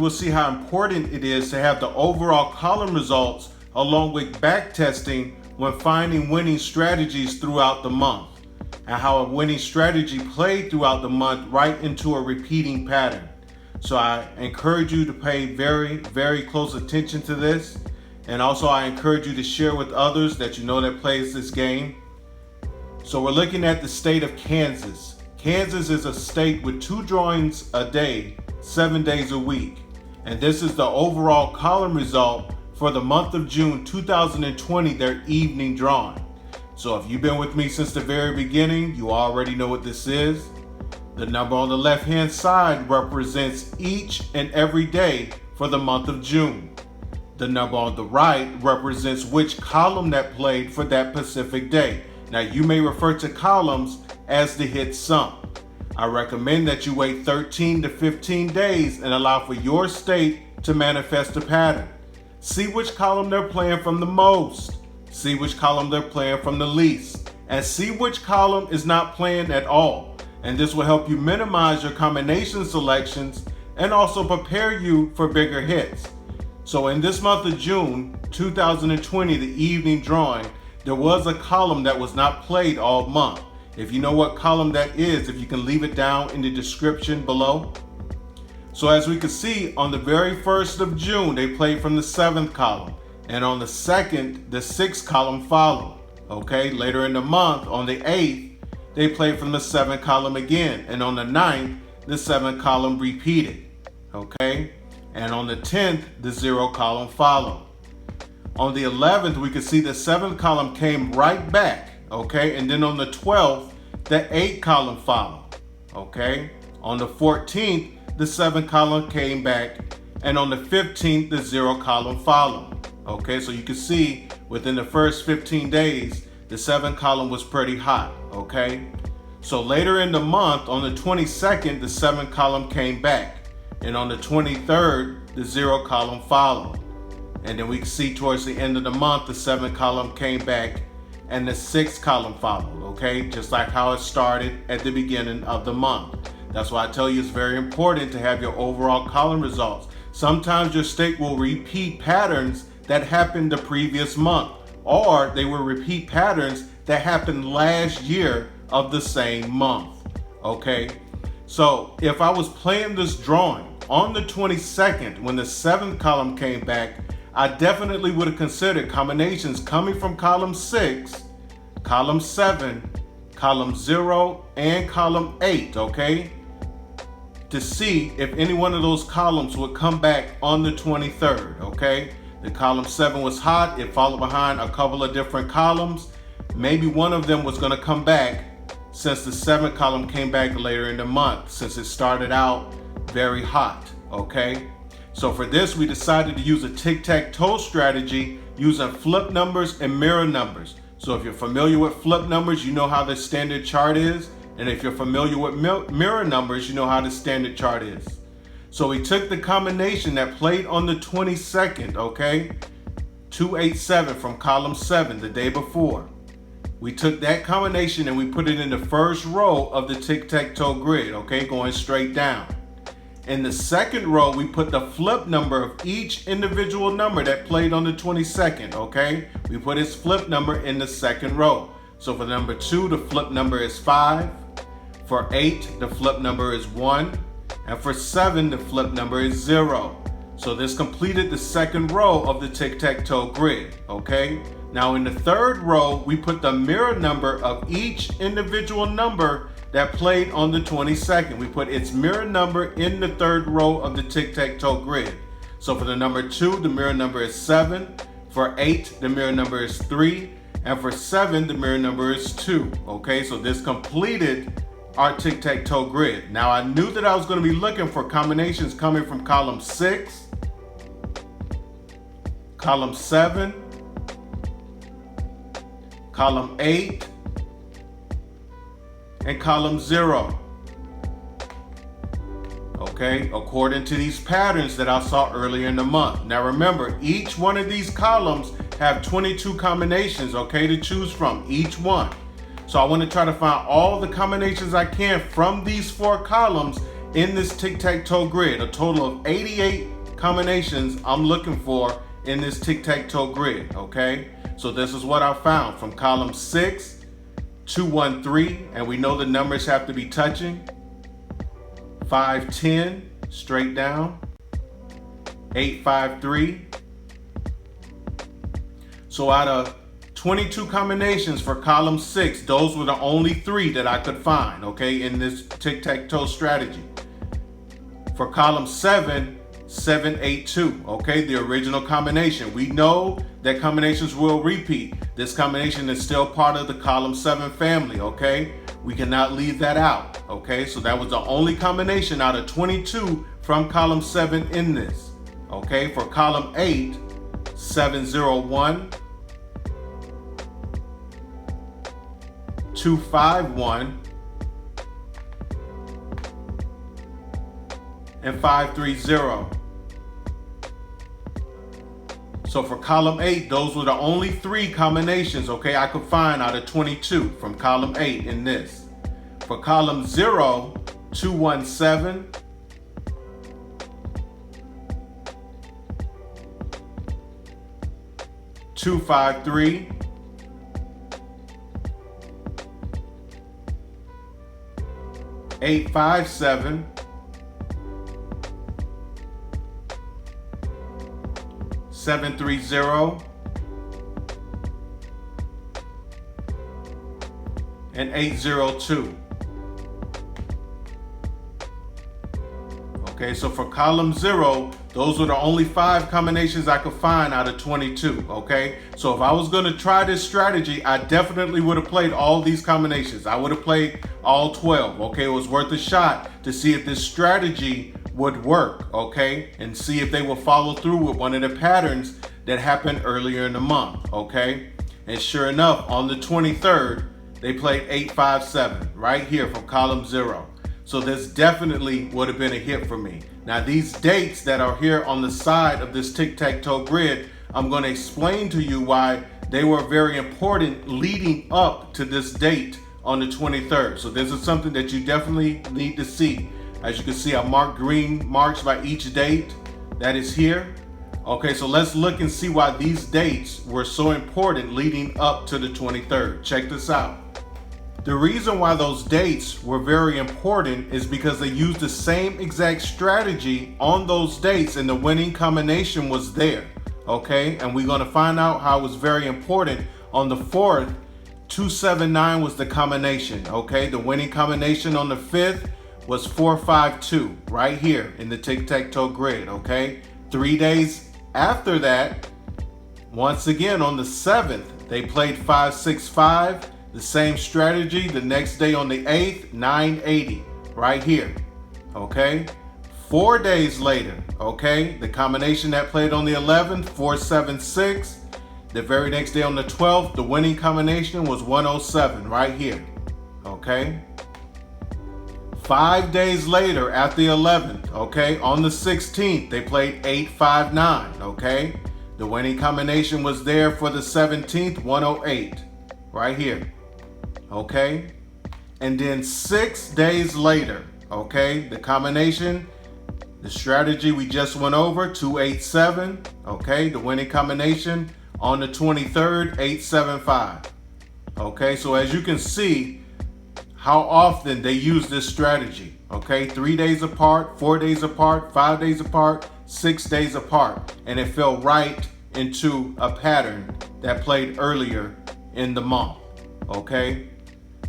will see how important it is to have the overall column results along with back testing when finding winning strategies throughout the month, and how a winning strategy played throughout the month right into a repeating pattern. So I encourage you to pay very, very close attention to this. And also I encourage you to share with others that you know that plays this game. So we're looking at the state of Kansas. Kansas is a state with 2 drawings a day, 7 days a week. And this is the overall column result for the month of June 2020, their evening drawing. So if you've been with me since the very beginning, you already know what this is. The number on the left-hand side represents each and every day for the month of June. The number on the right represents which column that played for that specific day. Now you may refer to columns as the hit sum. I recommend that you wait 13 to 15 days and allow for your state to manifest a pattern. See which column they're playing from the most. See which column they're playing from the least. And see which column is not playing at all. And this will help you minimize your combination selections and also prepare you for bigger hits. So in this month of June 2020, the evening drawing, there was a column that was not played all month. If you know what column that is, if you can leave it down in the description below. So as we can see, on the very 1st of June, they played from the 7th column. And on the 2nd, the 6th column followed. Okay, later in the month, on the 8th, they played from the 7th column again. And on the 9th, the 7th column repeated. Okay, and on the 10th, the 0 column followed. On the 11th, we could see the 7th column came right back. Okay, and then on the 12th, the 8th column followed. Okay, on the 14th, the 7th column came back. And on the 15th, the 0 column followed. Okay, so you can see within the first 15 days, the 7th column was pretty hot. Okay, so later in the month, on the 22nd, the 7th column came back. And on the 23rd, the 0 column followed. And then we can see towards the end of the month, the 7th column came back and the 6th column followed. Okay, just like how it started at the beginning of the month. That's why I tell you it's very important to have your overall column results. Sometimes your state will repeat patterns that happened the previous month, or they will repeat patterns that happened last year of the same month. Okay, so if I was playing this drawing on the 22nd when the 7th column came back, I definitely would have considered combinations coming from column 6, column 7, column 0, and column 8, okay? To see if any one of those columns would come back on the 23rd, okay? The column 7 was hot, it followed behind a couple of different columns. Maybe one of them was gonna come back since the 7th column came back later in the month, since it started out very hot, okay? So for this, we decided to use a tic-tac-toe strategy using flip numbers and mirror numbers. So if you're familiar with flip numbers, you know how the standard chart is. And if you're familiar with mirror numbers, you know how the standard chart is. So we took the combination that played on the 22nd, okay? 287 from column 7 the day before. We took that combination and we put it in the first row of the tic-tac-toe grid, okay? Going straight down. In the second row, we put the flip number of each individual number that played on the 22nd, okay? We put its flip number in the second row. So for number 2, the flip number is 5. For 8, the flip number is 1. And for 7, the flip number is 0. So this completed the second row of the tic-tac-toe grid, okay? Now in the third row, we put the mirror number of each individual number that played on the 22nd. We put its mirror number in the third row of the tic-tac-toe grid. So for the number 2, the mirror number is 7. For 8, the mirror number is 3. And for 7, the mirror number is 2. Okay, so this completed our tic-tac-toe grid. Now I knew that I was going to be looking for combinations coming from column 6, column 7, column 8, and column 0. Okay, according to these patterns that I saw earlier in the month. Now remember, each one of these columns have 22 combinations, okay, to choose from, each one. So I want to try to find all the combinations I can from these 4 columns in this tic-tac-toe grid, a total of 88 combinations I'm looking for in this tic-tac-toe grid, okay? So this is what I found from column 6, 213, and we know the numbers have to be touching. 510, straight down. 853. So out of 22 combinations for column 6, those were the only 3 that I could find, okay, in this tic-tac-toe strategy. For column 7, 782, okay, the original combination. We know that combinations will repeat. This combination is still part of the column 7 family, okay? We cannot leave that out, okay? So that was the only combination out of 22 from column 7 in this, okay? For column 8, 701, 251, and 530. So for column 8, those were the only 3 combinations, okay, I could find out of 22 from column 8 in this. For column 0, 217, 253, 857, 730, and 802. Okay, so for column 0, those were the only 5 combinations I could find out of 22, okay? So if I was gonna try this strategy, I definitely would have played all these combinations. I would have played all 12, okay? It was worth a shot to see if this strategy would work, okay? And see if they will follow through with one of the patterns that happened earlier in the month, okay? And sure enough, on the 23rd, they played 857 right here from column 0. So this definitely would have been a hit for me. Now these dates that are here on the side of this tic-tac-toe grid, I'm going to explain to you why they were very important leading up to this date on the 23rd. So this is something that you definitely need to see. As you can see, I marked green marks by each date that is here. Okay, so let's look and see why these dates were so important leading up to the 23rd. Check this out. The reason why those dates were very important is because they used the same exact strategy on those dates and the winning combination was there, okay? And we're gonna find out how it was very important. On the 4th, 279 was the combination, okay? The winning combination on the 5th was 452, right here in the tic-tac-toe grid, okay? 3 days after that, once again on the 7th, they played 565, the same strategy. The next day on the 8th, 980, right here, okay? 4 days later, okay, the combination that played on the 11th, 476. The very next day on the 12th, the winning combination was 107, right here, okay? 5 days later, at the 11th, okay, on the 16th, they played 859, okay? The winning combination was there for the 17th, 108, right here, okay? And then 6 days later, okay, the combination, the strategy we just went over, 287, okay, the winning combination on the 23rd, 875, okay? So as you can see, how often they use this strategy, okay? 3 days apart, 4 days apart, 5 days apart, 6 days apart. And it fell right into a pattern that played earlier in the month, okay?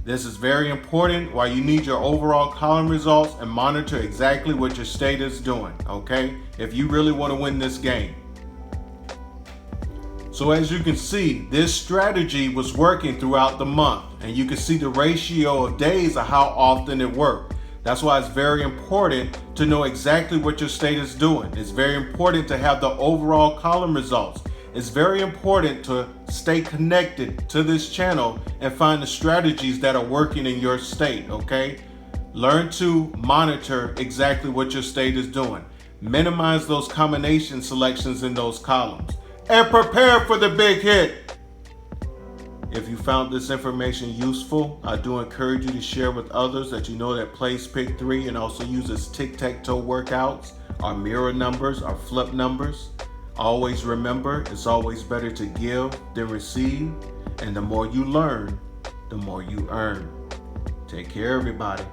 This is very important why you need your overall column results and monitor exactly what your state is doing, okay? If you really want to win this game. So as you can see, this strategy was working throughout the month, and you can see the ratio of days of how often it worked. That's why it's very important to know exactly what your state is doing. It's very important to have the overall column results. It's very important to stay connected to this channel and find the strategies that are working in your state, okay? Learn to monitor exactly what your state is doing. Minimize those combination selections in those columns. And prepare for the big hit. If you found this information useful, I do encourage you to share with others that you know that plays Pick 3 and also uses tic-tac-toe workouts our mirror numbers, our flip numbers. Always remember, it's always better to give than receive. And the more you learn, the more you earn. Take care, everybody.